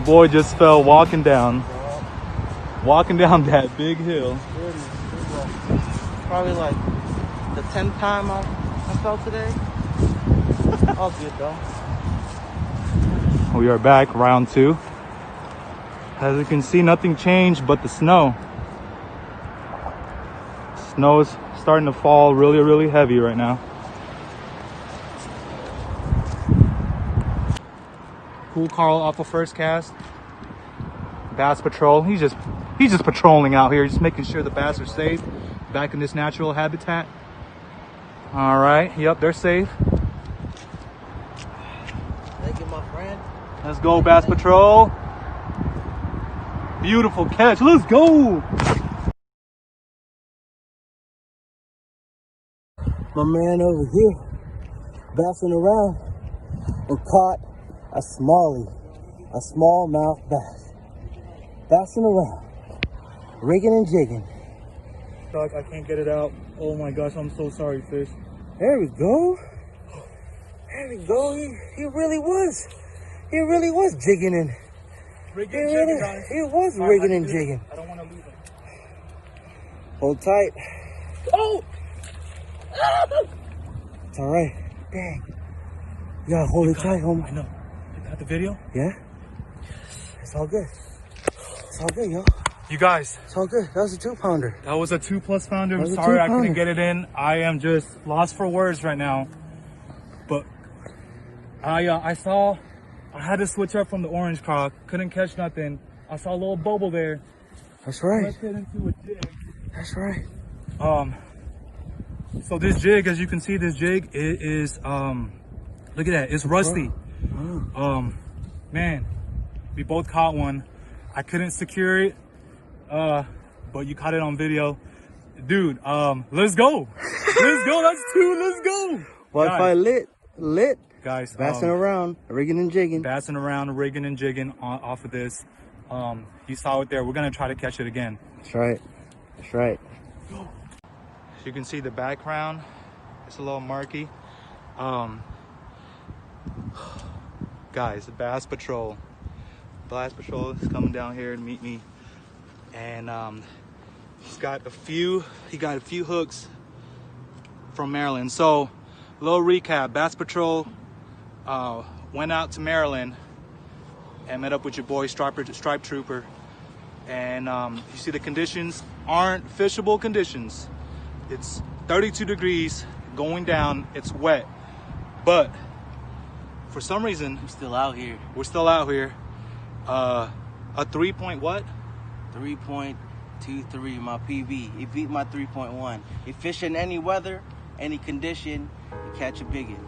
boy just fell walking down that big hill. Probably like the 10th time I fell today. All good though. We are back, round 2. As you can see, nothing changed but the snow. Snow is starting to fall really, really heavy right now. CoolCrl off of first cast. Bass Patrol. He's just patrolling out here, just making sure the bass are safe back in this natural habitat. All right, yep, they're safe. Thank you, my friend. Let's go, Bass Patrol. Beautiful catch. Let's go. My man over here bouncing around and caught a smallmouth bass. Bouncing around, rigging and jigging. Doc, I can't get it out. Oh my gosh, I'm so sorry, fish. There we go. There we go. He really was jigging and Rigging and jigging, guys. He was rigging and jigging. I don't want to lose him. Hold tight. Oh! It's all right. Dang. You gotta hold it tight, homie. I know. You got the video? Yeah? It's all good. It's all good, yo. You guys. It's all good. That was a 2-pounder. That was a 2+ pounder. I'm sorry I couldn't get it in. I am just lost for words right now. But I had to switch up from the orange croc. Couldn't catch nothing. I saw a little bubble there. That's right. Let's get into a jig. That's right. So this jig, as you can see, this jig is look at that, it's rusty. Man, we both caught one. I couldn't secure it, but you caught it on video. Dude, let's go. Let's go, that's 2, let's go. WiFiLit, lit. Guys, Bassing around, rigging and jigging. Bassing around, rigging and jigging off of this. You saw it there, we're gonna try to catch it again. That's right, that's right. As you can see the background, it's a little murky. Guys, the Bass Patrol is coming down here to meet me, and he got a few hooks from Maryland. So, little recap: Bass Patrol went out to Maryland and met up with your boy Stripe Trooper, and you see the conditions aren't fishable conditions. It's 32 degrees going down. It's wet, but for some reason We're still out here. A 3-point what? 3.23, my PB. He beat my 3.1. You fish in any weather, any condition, you catch a biggin.